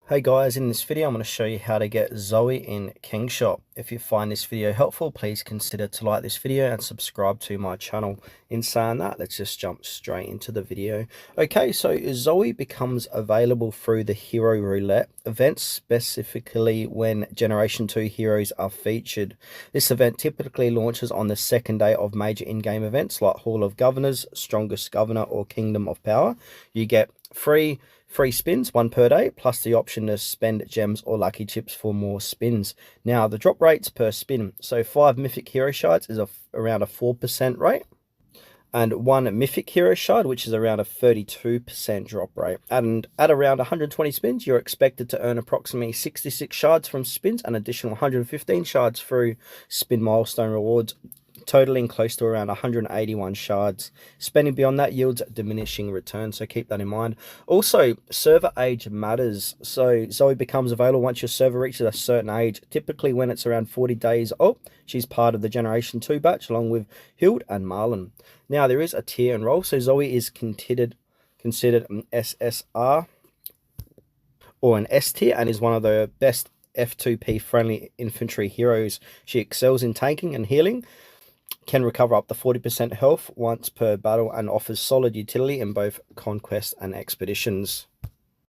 Hey guys, in this video I'm going to show you how to get Zoe in Kingshot. If you find this video helpful, please consider to like this video and subscribe to my channel. In saying that, let's just jump straight into the video. Okay, so Zoe becomes available through the Hero Roulette event, specifically when Generation 2 heroes are featured. This event typically launches on the second day of major in-game events like Hall of Governors, Strongest Governor, or Kingdom of Power. You get free spins, one per day, plus the option to spend gems or lucky chips for more spins. Now, the drop rates per spin. So 5 mythic hero shards is around a 4% rate, and 1 mythic hero shard, which is around a 32% drop rate. And at around 120 spins, you're expected to earn approximately 66 shards from spins and additional 115 shards through spin milestone rewards, totaling close to around 181 shards. Spending beyond that yields diminishing returns, so keep that in mind. Also, server age matters. So Zoe becomes available once your server reaches a certain age, typically when it's around 40 days old. She's part of the Generation 2 batch along with Hild and Marlon. Now, there is a tier and role, so Zoe is considered an SSR or an S tier and is one of the best F2P friendly infantry heroes. She excels in tanking and healing, can recover up to 40% health once per battle, and offers solid utility in both conquest and expeditions.